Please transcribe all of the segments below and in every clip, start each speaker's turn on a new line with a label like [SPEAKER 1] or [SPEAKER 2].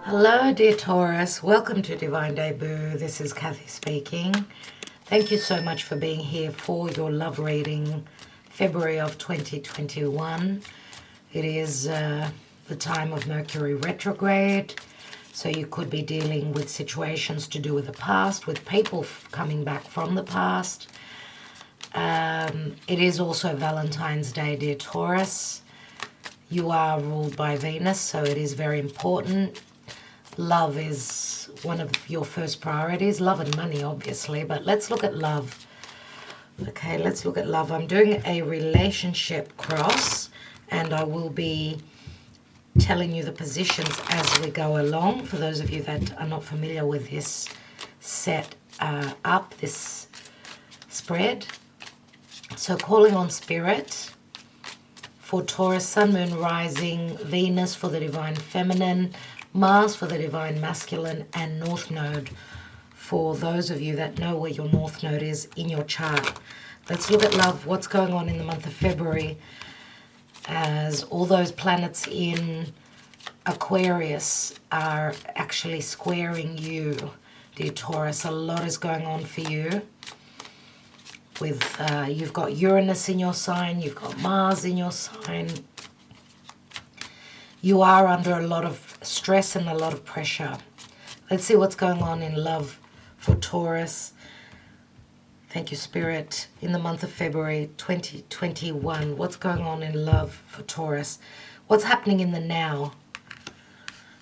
[SPEAKER 1] Hello, dear Taurus. Welcome to Divine Debut. This is Kathy speaking. Thank you so much for being here for your love reading, February of 2021. It is the time of Mercury retrograde, so you could be dealing with situations to do with the past, with people coming back from the past. It is also Valentine's Day, dear Taurus. You are ruled by Venus, so it is very important. Love is one of your first priorities. Love and money, obviously, but let's look at love. Okay, let's look at love. I'm doing a relationship cross, and I will be telling you the positions as we go along. For those of you that are not familiar with this set up, this spread. So calling on Spirit for Taurus, Sun, Moon, Rising, Venus for the Divine Feminine, Mars for the Divine Masculine, and North Node for those of you that know where your North Node is in your chart. Let's look at love, what's going on in the month of February as all those planets in Aquarius are actually squaring you, dear Taurus. A lot is going on for you. With you've got Uranus in your sign, you've got Mars in your sign. You are under a lot of stress and a lot of pressure. Let's see what's going on in love for Taurus. Thank you, Spirit. In the month of February 2021, what's going on in love for Taurus? What's happening in the now?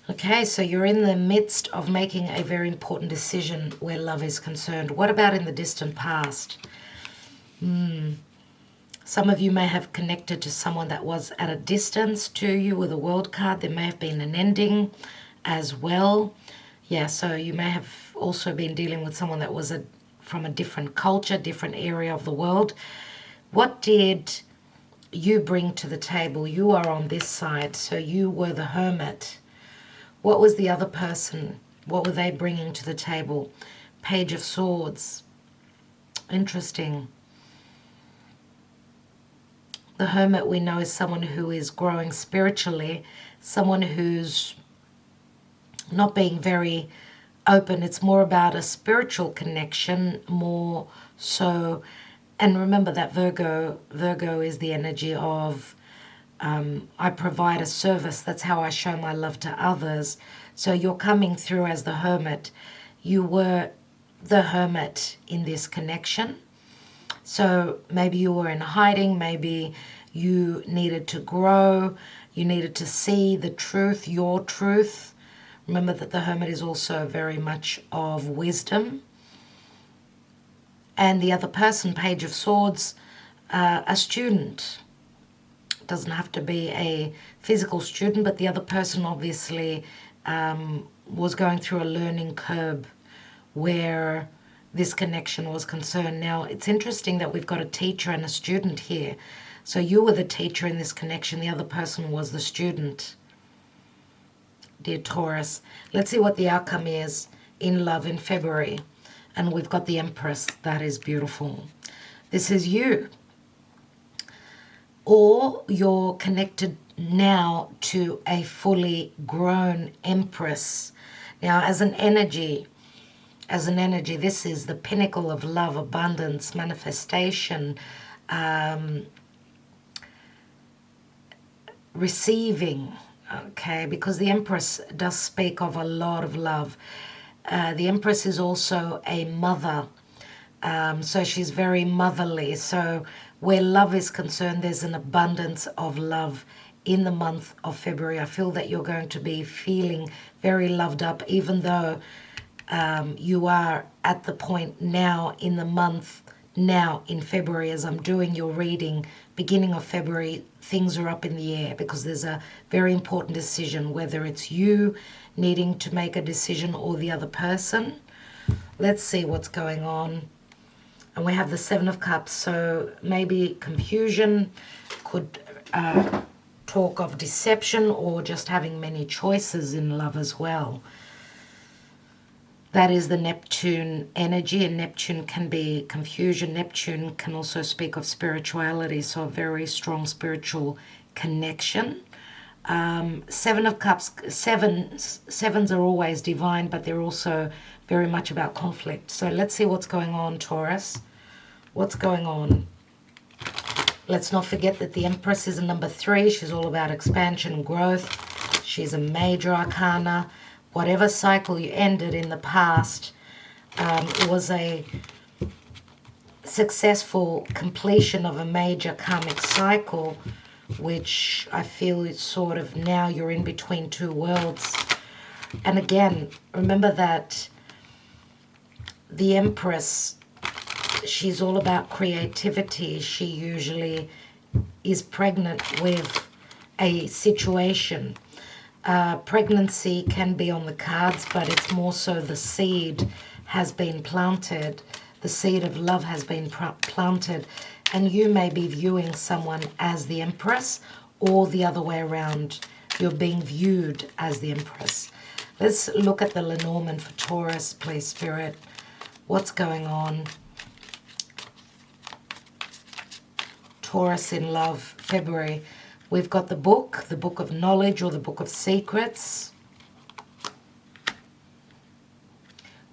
[SPEAKER 1] Okay, so you're in the midst of making a very important decision where love is concerned. What about in the distant past? Some of you may have connected to someone that was at a distance to you with a world card. There may have been an ending as well. Yeah, so you may have also been dealing with someone that was from a different culture, different area of the world. What did you bring to the table? You are on this side, so you were the hermit. What was the other person? What were they bringing to the table? Page of Swords. Interesting. The hermit we know is someone who is growing spiritually, someone who's not being very open. It's more about a spiritual connection, more so. And remember that Virgo is the energy of I provide a service. That's how I show my love to others. So you're coming through as the hermit. You were the hermit in this connection. So maybe you were in hiding, maybe you needed to grow, you needed to see the truth, your truth. Remember that the hermit is also very much of wisdom. And the other person, Page of Swords, a student. It doesn't have to be a physical student, but the other person obviously was going through a learning curve where this connection was concerned. Now, it's interesting that we've got a teacher and a student here. So you were the teacher in this connection. The other person was the student, dear Taurus. Let's see what the outcome is in love in February. And we've got the Empress. That is beautiful. This is you. Or you're connected now to a fully grown Empress. Now, as an energy, this is the pinnacle of love, abundance, manifestation, receiving, okay? Because the Empress does speak of a lot of love. The Empress is also a mother, so she's very motherly. So where love is concerned, there's an abundance of love in the month of February. I feel that you're going to be feeling very loved up, even though you are at the point now in the month, now in February, as I'm doing your reading, beginning of February, things are up in the air because there's a very important decision, whether it's you needing to make a decision or the other person. Let's see what's going on. And we have the Seven of Cups, so maybe confusion, could talk of deception or just having many choices in love as well. That is the Neptune energy, and Neptune can be confusion. Neptune can also speak of spirituality, so a very strong spiritual connection. Seven of Cups, sevens are always divine, but they're also very much about conflict. So let's see what's going on, Taurus. What's going on? Let's not forget that the Empress is a number 3. She's all about expansion and growth. She's a major arcana. Whatever cycle you ended in the past was a successful completion of a major karmic cycle, which I feel is sort of now you're in between two worlds. And again, remember that the Empress, she's all about creativity. She usually is pregnant with a situation. Pregnancy can be on the cards, but it's more so the seed has been planted. The seed of love has been planted. And you may be viewing someone as the Empress, or the other way around. You're being viewed as the Empress. Let's look at the Lenormand for Taurus, please, Spirit. What's going on? Taurus in love, February. We've got the book of knowledge, or the book of secrets.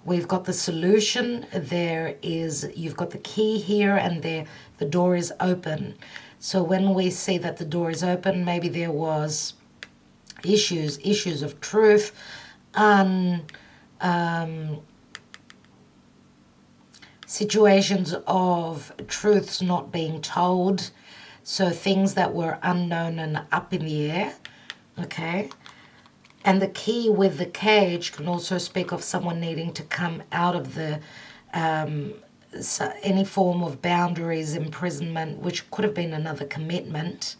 [SPEAKER 1] We've got the solution. You've got the key here, and the door is open. So when we see that the door is open, maybe there was issues of truth, situations of truths not being told. So things that were unknown and up in the air, okay? And the key with the cage can also speak of someone needing to come out of the any form of boundaries, imprisonment, which could have been another commitment.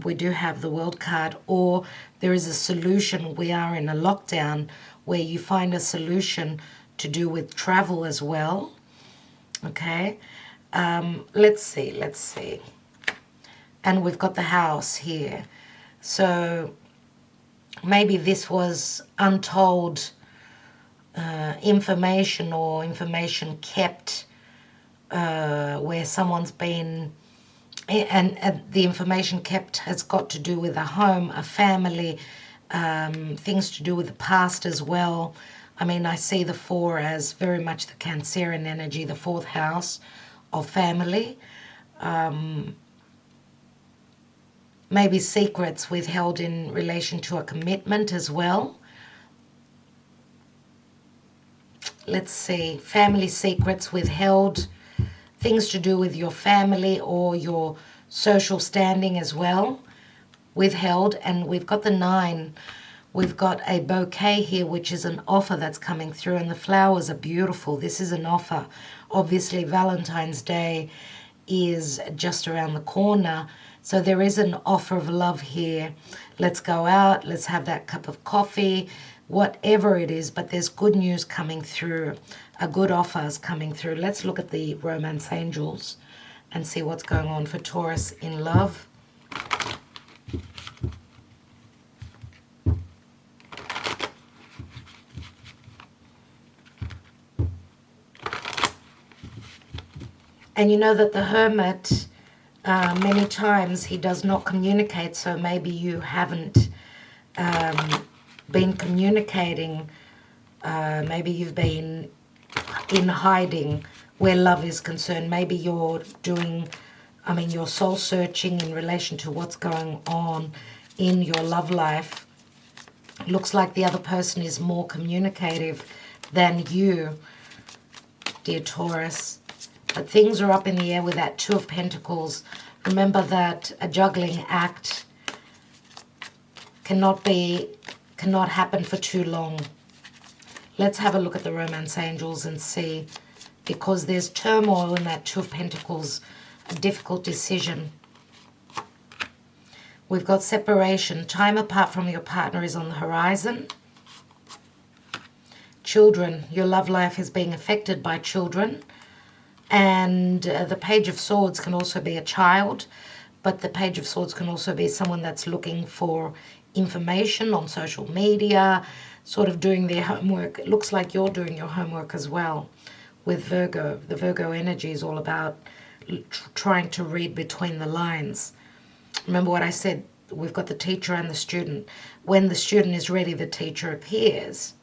[SPEAKER 1] We do have the World card, or there is a solution. We are in a lockdown where you find a solution to do with travel as well. Okay, let's see. And we've got the house here. So maybe this was untold information, or information kept where someone's been, and the information kept has got to do with a home, a family, things to do with the past as well. I mean, I see the 4 as very much the Cancerian energy, the 4th house of family. Maybe secrets withheld in relation to a commitment as well. Let's see, family secrets withheld, things to do with your family or your social standing as well, withheld. And we've got the 9. We've got a bouquet here, which is an offer that's coming through, and the flowers are beautiful. This is an offer. Obviously, Valentine's Day is just around the corner, so there is an offer of love here. Let's go out, let's have that cup of coffee, whatever it is, but there's good news coming through. A good offer is coming through. Let's look at the romance angels and see what's going on for Taurus in love. And you know that the Hermit, many times he does not communicate, so maybe you haven't been communicating. Maybe you've been in hiding where love is concerned. Maybe you're you're soul searching in relation to what's going on in your love life. Looks like the other person is more communicative than you, dear Taurus. But things are up in the air with that 2 of Pentacles. Remember that a juggling act cannot happen for too long. Let's have a look at the romance angels and see, because there's turmoil in that 2 of Pentacles, a difficult decision. We've got separation. Time apart from your partner is on the horizon. Children. Your love life is being affected by children. And the Page of Swords can also be a child, but the Page of Swords can also be someone that's looking for information on social media, sort of doing their homework. It looks like you're doing your homework as well with Virgo. The Virgo energy is all about trying to read between the lines. Remember what I said, we've got the teacher and the student. When the student is ready, the teacher appears,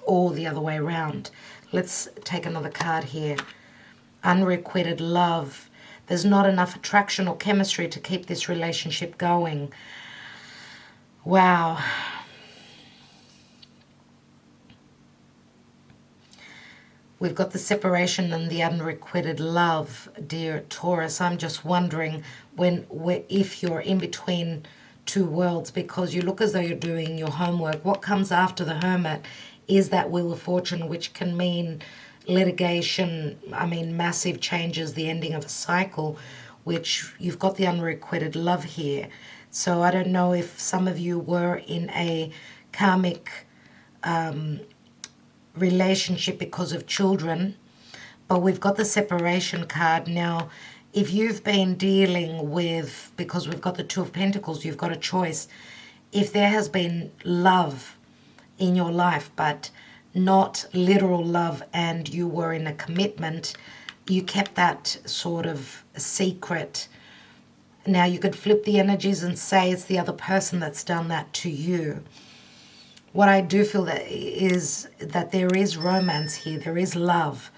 [SPEAKER 1] or the other way around. Let's take another card here. Unrequited love. There's not enough attraction or chemistry to keep this relationship going. Wow. We've got the separation and the unrequited love, dear Taurus. I'm just wondering if you're in between two worlds, because you look as though you're doing your homework. What comes after the Hermit is that Wheel of Fortune, which can mean litigation, massive changes, the ending of a cycle, which you've got the unrequited love here. So I don't know if some of you were in a karmic relationship because of children, but we've got the separation card. Now, if you've been dealing with, because we've got the Two of Pentacles, you've got a choice. If there has been love in your life, but not literal love, and you were in a commitment, you kept that sort of secret. Now, you could flip the energies and say it's the other person that's done that to you. What I do feel that is that there is romance here, there is love,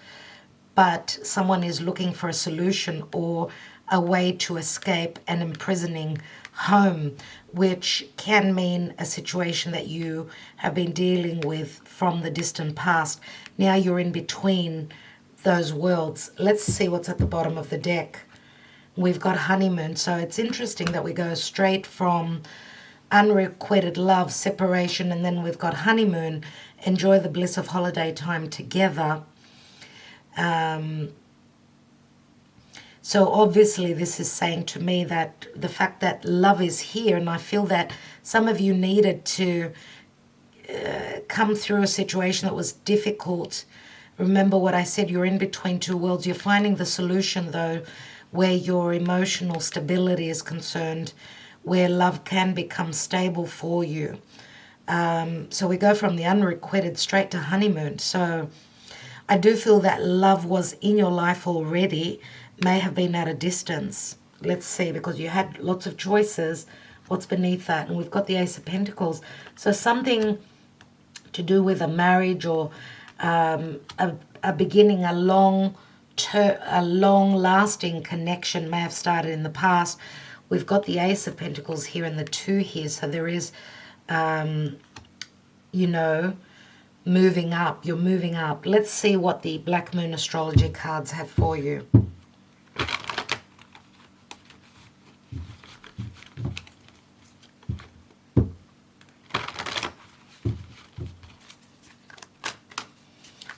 [SPEAKER 1] but someone is looking for a solution or a way to escape an imprisoning home, which can mean a situation that you have been dealing with from the distant past. Now you're in between those worlds. Let's see what's at the bottom of the deck. We've got honeymoon, so it's interesting that we go straight from unrequited love, separation, and then we've got honeymoon, enjoy the bliss of holiday time together. So obviously this is saying to me that the fact that love is here, and I feel that some of you needed to come through a situation that was difficult. Remember what I said, you're in between two worlds. You're finding the solution, though, where your emotional stability is concerned, where love can become stable for you. So we go from the unrequited straight to honeymoon. So I do feel that love was in your life already, may have been at a distance. Let's see, because you had lots of choices. What's beneath that? And we've got the Ace of Pentacles. So something to do with a marriage or a beginning, a long-lasting connection may have started in the past. We've got the Ace of Pentacles here and the 2 here. So there is, moving up. You're moving up. Let's see what the Black Moon astrology cards have for you.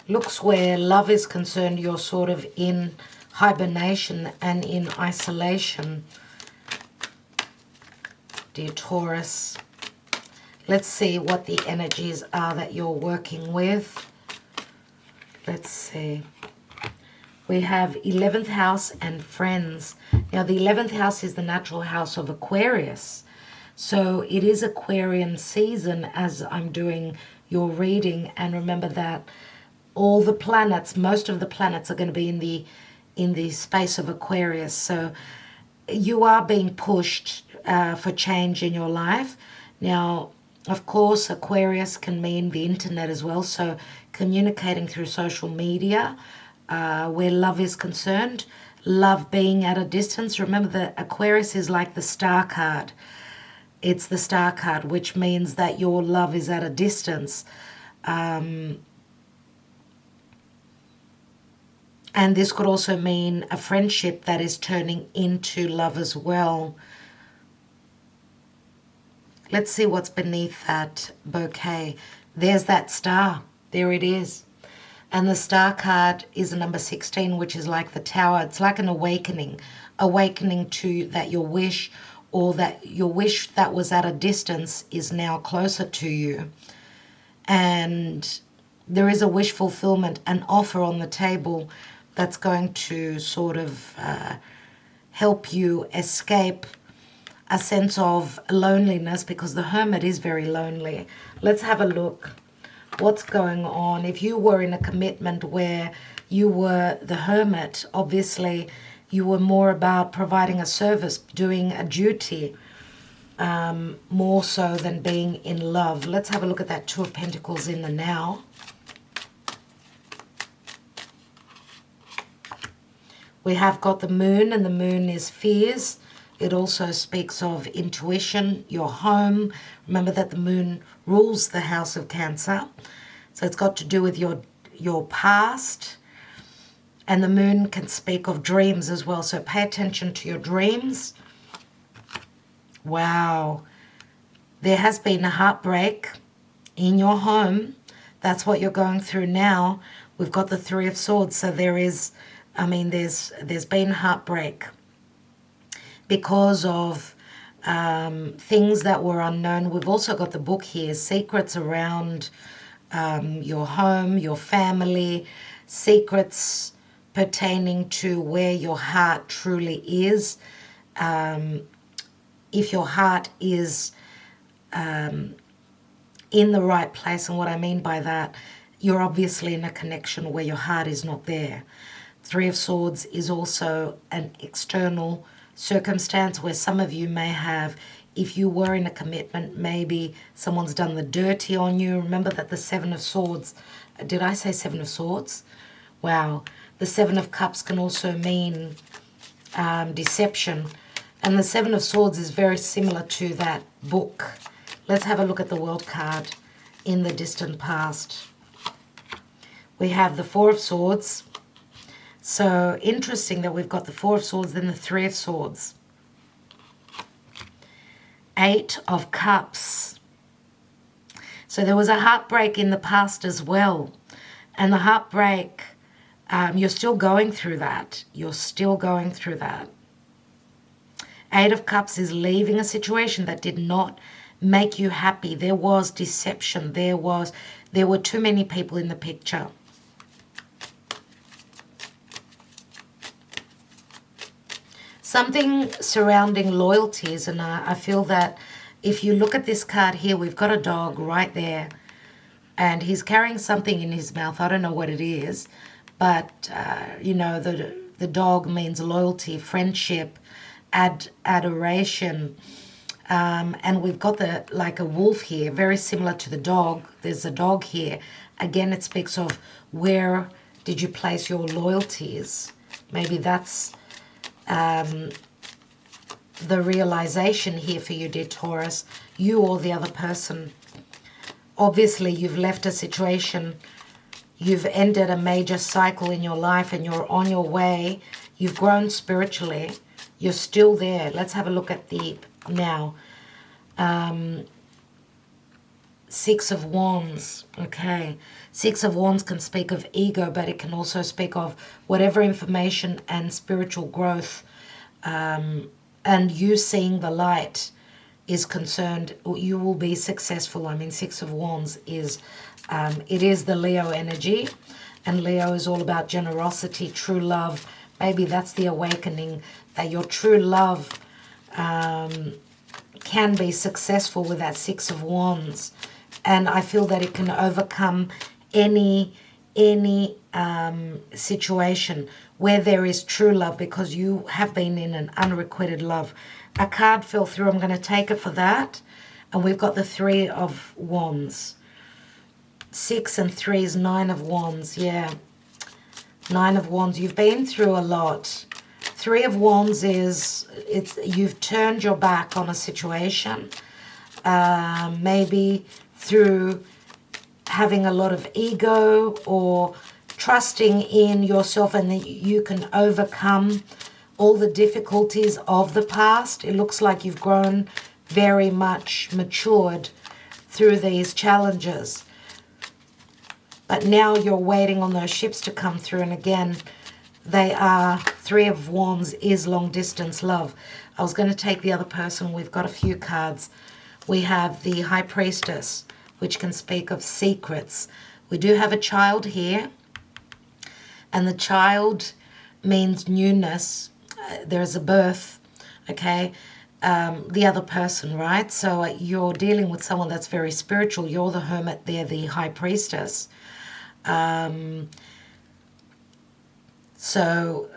[SPEAKER 1] Looks where love is concerned, you're sort of in hibernation and in isolation, dear Taurus. Let's see what the energies are that you're working with. Let's see. We have 11th house and friends. Now, the 11th house is the natural house of Aquarius. So it is Aquarian season as I'm doing your reading. And remember that all the planets, most of the planets are going to be in the space of Aquarius. So you are being pushed for change in your life. Now, of course, Aquarius can mean the internet as well. So communicating through social media, where love is concerned, love being at a distance. Remember that Aquarius is like the star card. It's the star card, which means that your love is at a distance. And this could also mean a friendship that is turning into love as well. Let's see what's beneath that bouquet. There's that star. There it is. And the star card is a number 16, which is like the tower. It's like an awakening. Awakening to that your wish, or that your wish that was at a distance is now closer to you. And there is a wish fulfillment, an offer on the table that's going to sort of help you escape a sense of loneliness, because the Hermit is very lonely. Let's have a look. What's going on? If you were in a commitment where you were the Hermit, obviously you were more about providing a service, doing a duty. more so than being in love. Let's have a look at that Two of Pentacles in the now. We have got the Moon, and the Moon is fears. It also speaks of intuition, your home. Remember that the Moon rules the house of Cancer. So it's got to do with your past. And the Moon can speak of dreams as well. So pay attention to your dreams. Wow. There has been a heartbreak in your home. That's what you're going through now. We've got the Three of Swords. So there is, there's been heartbreak because of things that were unknown. We've also got the book here, secrets around your home, your family, secrets pertaining to where your heart truly is. If your heart is in the right place, and what I mean by that, you're obviously in a connection where your heart is not there. Three of Swords is also an external circumstance where some of you may have, if you were in a commitment, maybe someone's done the dirty on you. Remember that the Seven of Swords, did I say Seven of Swords? Wow. The Seven of Cups can also mean deception. And the Seven of Swords is very similar to that book. Let's have a look at the World card in the distant past. We have the Four of Swords. So interesting that we've got the Four of Swords, then the Three of Swords. Eight of Cups. So there was a heartbreak in the past as well. And the heartbreak, you're still going through that. You're still going through that. Eight of Cups is leaving a situation that did not make you happy. There was deception. There were too many people in the picture. Something surrounding loyalties, and I feel that if you look at this card here, we've got a dog right there, and he's carrying something in his mouth. I don't know what it is, but, you know, the dog means loyalty, friendship, adoration, and we've got like a wolf here, very similar to the dog. There's a dog here. Again, it speaks of where did you place your loyalties. Maybe that's the realization here for you, dear Taurus, you or the other person. Obviously, you've left a situation, you've ended a major cycle in your life, and you're on your way. You've grown spiritually. You're still there. Let's have a look at the now. Six of Wands. Okay. Six of Wands can speak of ego, but it can also speak of whatever information and spiritual growth and you seeing the light is concerned. You will be successful. I mean, Six of Wands is, it is the Leo energy, and Leo is all about generosity, true love. Maybe that's the awakening, that your true love can be successful with that Six of Wands. And I feel that it can overcome any situation where there is true love, because you have been in an unrequited love. A card fell through. I'm going to take it for that. And we've got the Three of Wands. 6 and 3 is Nine of Wands. Yeah. Nine of Wands. You've been through a lot. Three of Wands is, you've turned your back on a situation. Maybe through having a lot of ego or trusting in yourself, and that you can overcome all the difficulties of the past. It looks like you've grown very much matured through these challenges. But now you're waiting on those ships to come through. And again, they are, Three of Wands is long distance love. I was going to take the other person. We've got a few cards. We have the High Priestess, which can speak of secrets. We do have a child here. And the child means newness. There's a birth, okay? The other person, right? So you're dealing with someone that's very spiritual. You're the hermit, they're the High Priestess. So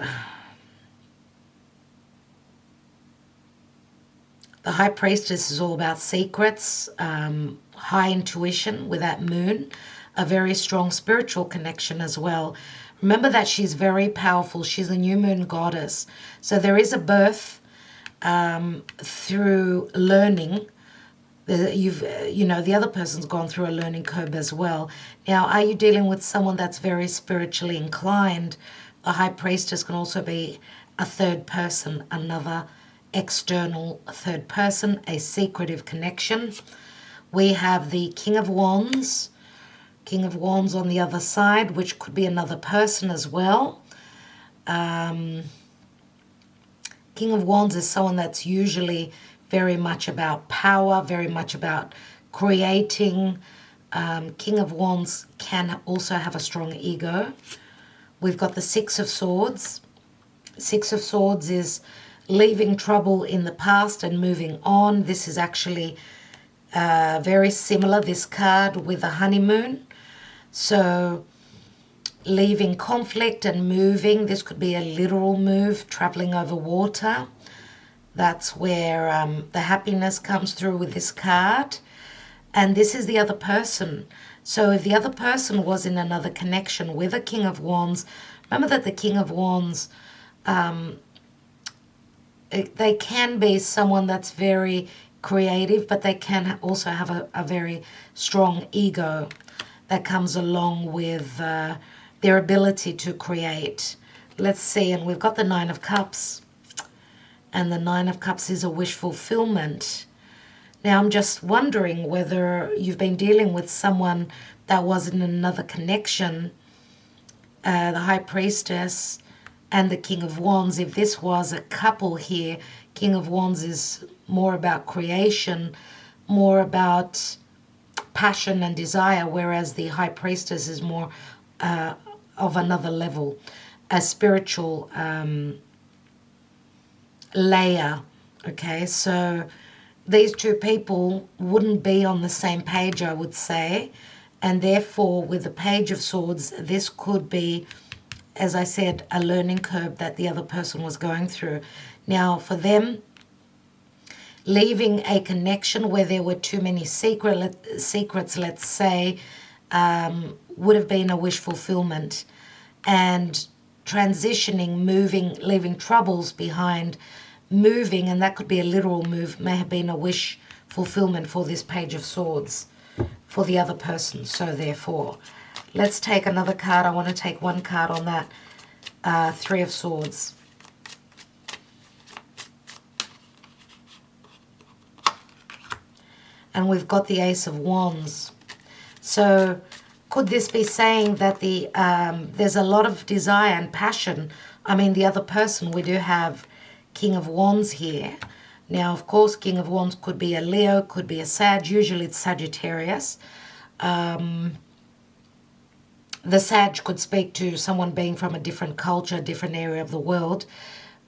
[SPEAKER 1] The High Priestess is all about secrets, high intuition with that moon, a very strong spiritual connection as well. Remember that she's very powerful. She's a new moon goddess. So there is a birth through learning. The other person's gone through a learning curve as well. Now, are you dealing with someone that's very spiritually inclined? The High Priestess can also be a third person, another external third person, a secretive connection. We have the King of Wands on the other side, which could be another person as well. King of Wands is someone that's usually very much about power, very much about creating. King of Wands can also have a strong ego. We've got the Six of Swords. Six of Swords is leaving trouble in the past and moving on. This is actually very similar, this card, with a honeymoon. So leaving conflict and moving. This could be a literal move, traveling over water. That's where the happiness comes through with this card. And this is the other person. So if the other person was in another connection with a King of Wands, remember that the King of Wands, they can be someone that's very creative, but they can also have a very strong ego that comes along with their ability to create. Let's see, and we've got the Nine of Cups. And the Nine of Cups is a wish fulfillment. Now, I'm just wondering whether you've been dealing with someone that was in another connection, the High Priestess and the King of Wands. If this was a couple here, King of Wands is more about creation, more about passion and desire, whereas the High Priestess is more of another level, a spiritual layer. Okay, so these two people wouldn't be on the same page, I would say, and therefore with the Page of Swords, this could be, as I said, a learning curve that the other person was going through. Now, for them, leaving a connection where there were too many secrets, let's say, would have been a wish fulfillment. And transitioning, moving, leaving troubles behind, moving, and that could be a literal move, may have been a wish fulfillment for this Page of Swords for the other person. So therefore, let's take another card. I want to take one card on that Three of Swords. And we've got the Ace of Wands. So could this be saying that there's a lot of desire and passion? I mean, the other person, we do have King of Wands here. Now, of course, King of Wands could be a Leo, could be a Sag. Usually it's Sagittarius. The Sag could speak to someone being from a different culture, different area of the world.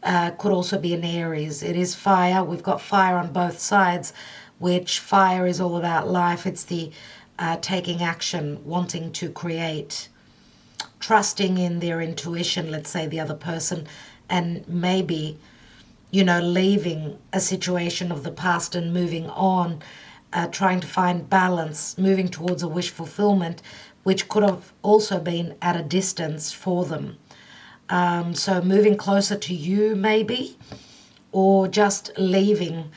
[SPEAKER 1] Could also be an Aries. It is fire. We've got fire on both sides, which fire is all about life. It's the taking action, wanting to create, trusting in their intuition, let's say the other person, and maybe, leaving a situation of the past and moving on, trying to find balance, moving towards a wish fulfillment, which could have also been at a distance for them. So moving closer to you maybe, or just leaving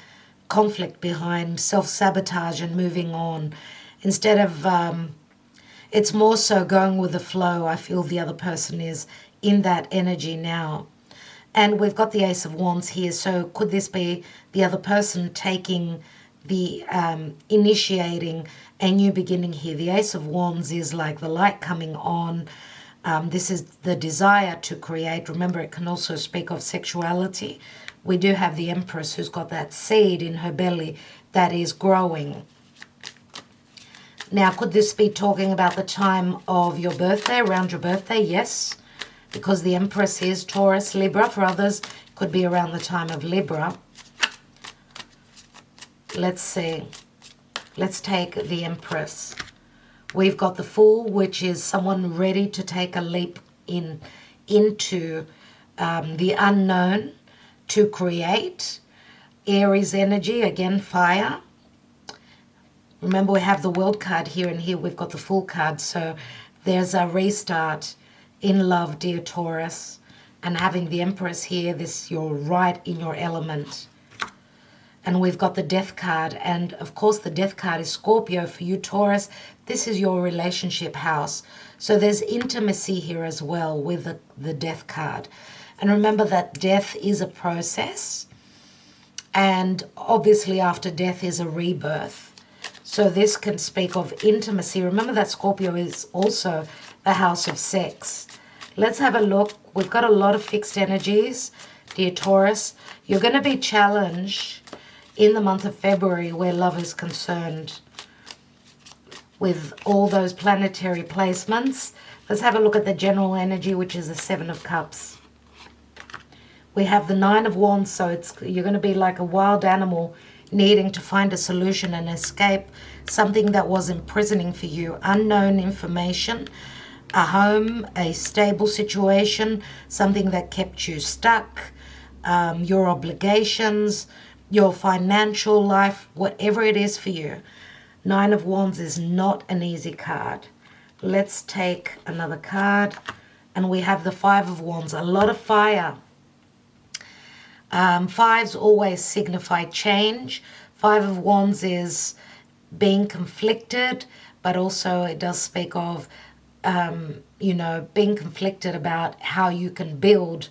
[SPEAKER 1] conflict behind, self-sabotage and moving on. Instead of, it's more so going with the flow. I feel the other person is in that energy now. And we've got the Ace of Wands here. So could this be the other person taking the, initiating a new beginning here? The Ace of Wands is like the light coming on. This is the desire to create. Remember, it can also speak of sexuality. We do have the Empress who's got that seed in her belly that is growing. Now, could this be talking about the time of your birthday, around your birthday? Yes, because the Empress is Taurus, Libra. For others, it could be around the time of Libra. Let's see. Let's take the Empress. We've got the Fool, which is someone ready to take a leap into the unknown, to create. Aries energy, again, fire. Remember, we have the World card here, and here we've got the Fool card. So there's a restart in love, dear Taurus. And having the Empress here, you're right in your element. And we've got the Death card. And, of course, the Death card is Scorpio for you, Taurus. This is your relationship house. So there's intimacy here as well with the Death card. And remember that death is a process. And obviously after death is a rebirth. So this can speak of intimacy. Remember that Scorpio is also the house of sex. Let's have a look. We've got a lot of fixed energies, dear Taurus. You're going to be challenged in the month of February where love is concerned with all those planetary placements. Let's have a look at the general energy, which is the Seven of Cups. We have the Nine of Wands, so you're going to be like a wild animal needing to find a solution and escape something that was imprisoning for you. Unknown information, a home, a stable situation, something that kept you stuck, your obligations, your financial life, whatever it is for you. Nine of Wands is not an easy card. Let's take another card. And we have the Five of Wands, a lot of fire. Fives always signify change. Five of Wands is being conflicted, but also it does speak of, being conflicted about how you can build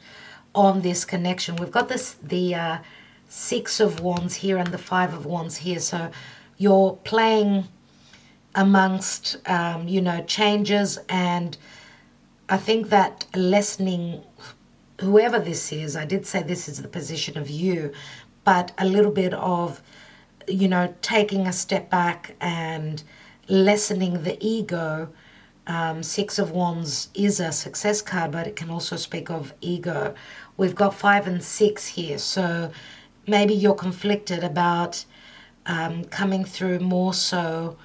[SPEAKER 1] on this connection. We've got the Six of Wands here and the Five of Wands here. So you're playing amongst, changes, and I think that lessening, whoever this is, I did say this is the position of you, but a little bit of, taking a step back and lessening the ego. Six of Wands is a success card, but it can also speak of ego. We've got 5 and 6 here, so maybe you're conflicted about coming through more so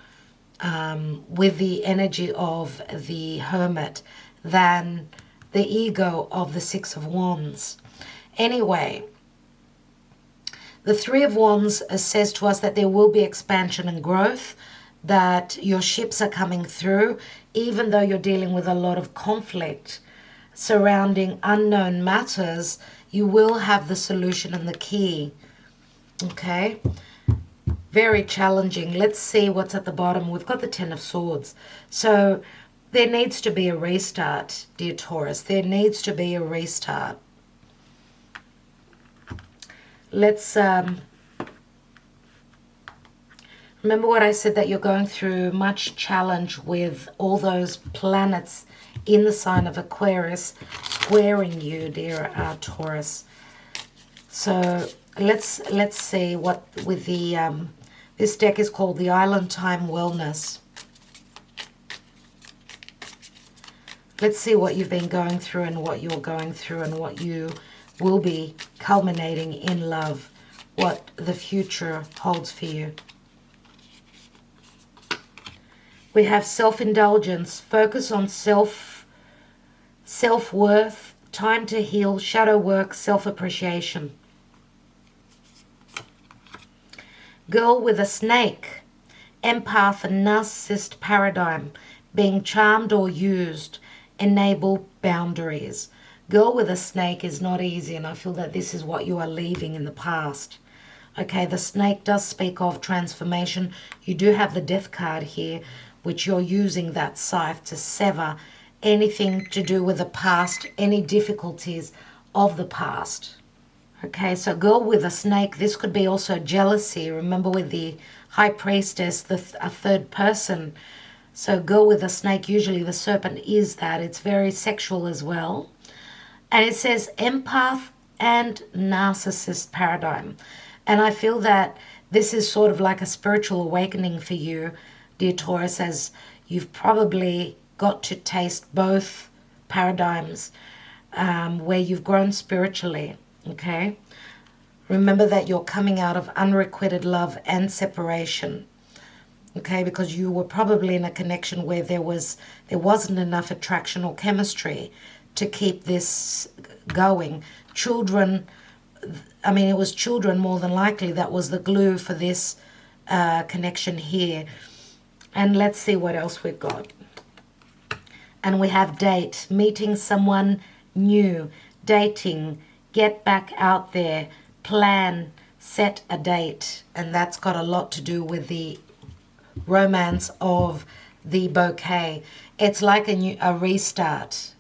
[SPEAKER 1] with the energy of the Hermit than the ego of the Six of Wands. Anyway, the Three of Wands says to us that there will be expansion and growth, that your ships are coming through, even though you're dealing with a lot of conflict surrounding unknown matters, you will have the solution and the key. Okay? Very challenging. Let's see what's at the bottom. We've got the Ten of Swords. So there needs to be a restart, dear Taurus. There needs to be a restart. Let's remember what I said, that you're going through much challenge with all those planets in the sign of Aquarius squaring you, dear Taurus. So let's see what with the this deck is called the Island Time Wellness. Let's see what you've been going through and what you're going through and what you will be culminating in love, what the future holds for you. We have self-indulgence, focus on self-worth, time to heal, shadow work, self-appreciation. Girl with a snake, empath and narcissist paradigm, being charmed or used, enable boundaries. Girl with a snake is not easy, and I feel that this is what you are leaving in the past. Okay, the snake does speak of transformation. You do have the Death card here, which you're using that scythe to sever anything to do with the past, any difficulties of the past. Okay, so girl with a snake, this could be also jealousy. Remember with the High Priestess, a third person. So girl with a snake, usually the serpent is that. It's very sexual as well. And it says empath and narcissist paradigm. And I feel that this is sort of like a spiritual awakening for you, dear Taurus, as you've probably got to taste both paradigms where you've grown spiritually, okay? Remember that you're coming out of unrequited love and separation, okay? Because you were probably in a connection where there wasn't enough attraction or chemistry to keep this going. Children I mean, it was children more than likely that was the glue for this connection here. And let's see what else we've got. And we have date, meeting someone new, dating, get back out there, plan, set a date. And that's got a lot to do with the romance of the bouquet. It's like a restart,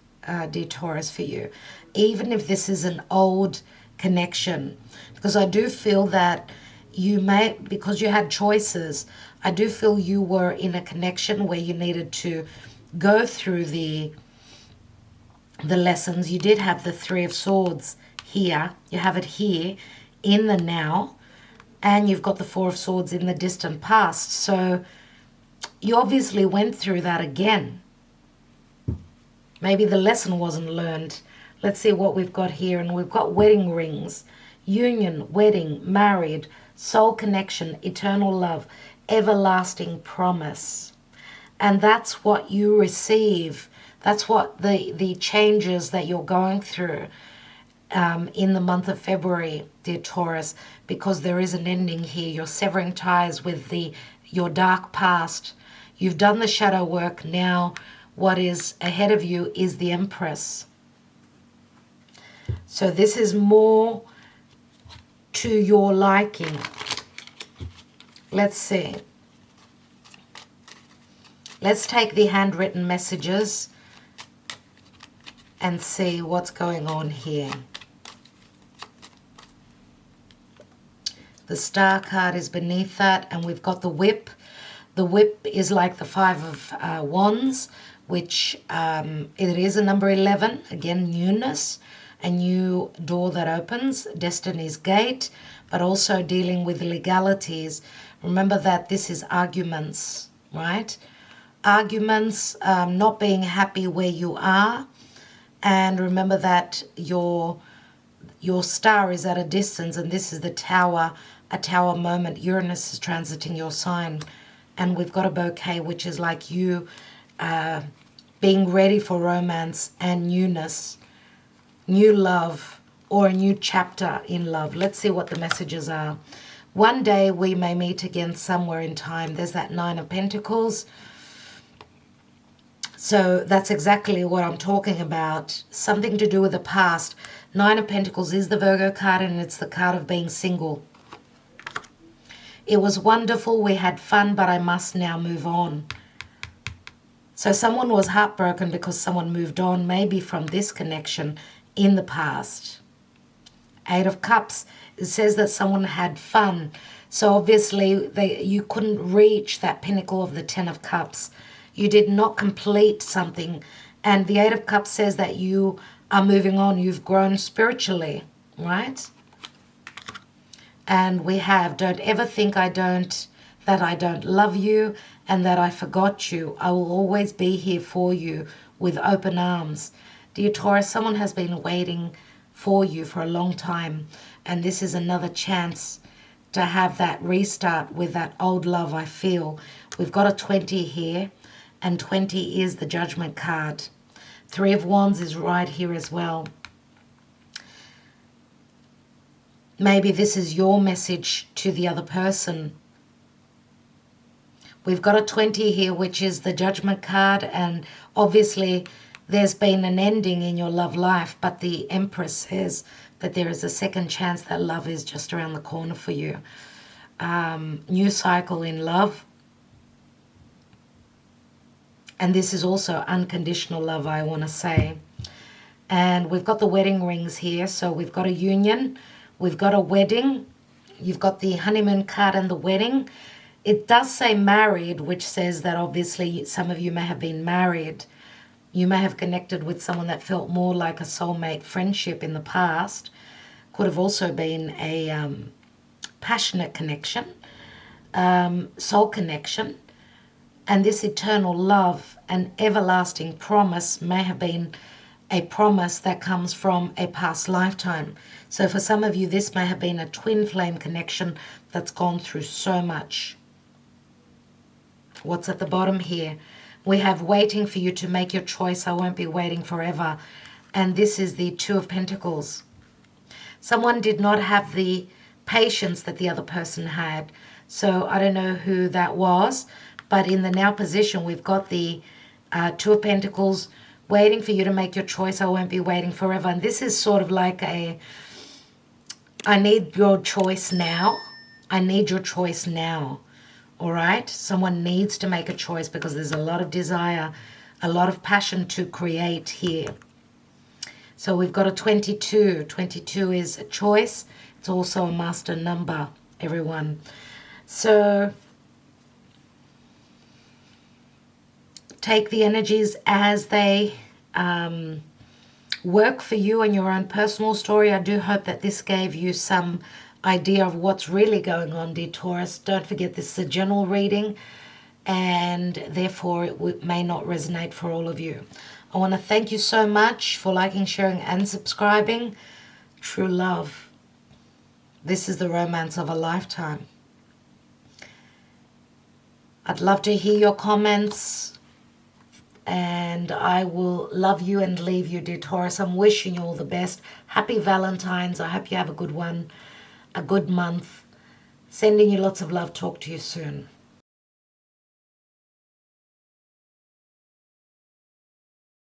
[SPEAKER 1] dear Taurus, for you. Even if this is an old connection, because I do feel that you may, because you had choices, I do feel you were in a connection where you needed to go through the lessons. You did have the Three of Swords here. You have it here in the now, and you've got the Four of Swords in the distant past. So you obviously went through that again. Maybe the lesson wasn't learned. Let's see what we've got here. And we've got wedding rings, union, wedding, married, soul connection, eternal love, everlasting promise. And that's what you receive. That's what the changes that you're going through in the month of February, dear Taurus, because there is an ending here. You're severing ties with your dark past. You've done the shadow work. Now what is ahead of you is the Empress. So this is more to your liking. Let's see. Let's take the handwritten messages and see what's going on here. The Star card is beneath that, and we've got the Whip. The Whip is like the Five of Wands, which it is a number 11. Again, newness, a new door that opens, Destiny's Gate, but also dealing with legalities. Remember that this is arguments, right? Arguments, not being happy where you are. And remember that your star is at a distance, and this is the Tower, a Tower moment. Uranus is transiting your sign. And we've got a bouquet, which is like you being ready for romance and newness, new love, or a new chapter in love. Let's see what the messages are. One day we may meet again somewhere in time. There's that Nine of Pentacles. So that's exactly what I'm talking about. Something to do with the past. Nine of Pentacles is the Virgo card, and it's the card of being single. It was wonderful, we had fun, but I must now move on. So someone was heartbroken because someone moved on, maybe from this connection in the past. Eight of Cups, it says that someone had fun. So obviously you couldn't reach that pinnacle of the Ten of Cups. You did not complete something. And the Eight of Cups says that you are moving on. You've grown spiritually, right? And we have, don't ever think that I don't love you and that I forgot you. I will always be here for you with open arms. Dear Taurus, someone has been waiting for you for a long time. And this is another chance to have that restart with that old love, I feel. We've got a 20 here, and 20 is the Judgment card. Three of Wands is right here as well. Maybe this is your message to the other person. We've got a 20 here, which is the Judgment card, and obviously there's been an ending in your love life, but the Empress says that there is a second chance, that love is just around the corner for you. New cycle in love. And this is also unconditional love, I want to say. And we've got the wedding rings here. So we've got a union. We've got a wedding. You've got the honeymoon card and the wedding. It does say married, which says that obviously some of you may have been married. You may have connected with someone that felt more like a soulmate friendship in the past. Could have also been a passionate connection, soul connection. And this eternal love and everlasting promise may have been a promise that comes from a past lifetime. So for some of you, this may have been a twin flame connection that's gone through so much. What's at the bottom here? We have waiting for you to make your choice. I won't be waiting forever. And this is the Two of Pentacles. Someone did not have the patience that the other person had. So I don't know who that was, but in the now position, we've got the Two of Pentacles waiting for you to make your choice. I won't be waiting forever. And this is sort of like I need your choice now. I need your choice now. All right? Someone needs to make a choice because there's a lot of desire, a lot of passion to create here. So we've got a 22. 22 is a choice. It's also a master number, everyone. So take the energies as they work for you and your own personal story. I do hope that this gave you some idea of what's really going on, dear Taurus. Don't forget, this is a general reading, and therefore it may not resonate for all of you. I want to thank you so much for liking, sharing, and subscribing. True love. This is the romance of a lifetime. I'd love to hear your comments, and I will love you and leave you, dear Taurus. I'm wishing you all the best. Happy Valentine's. I hope you have a good one, a good month. Sending you lots of love. Talk to you soon.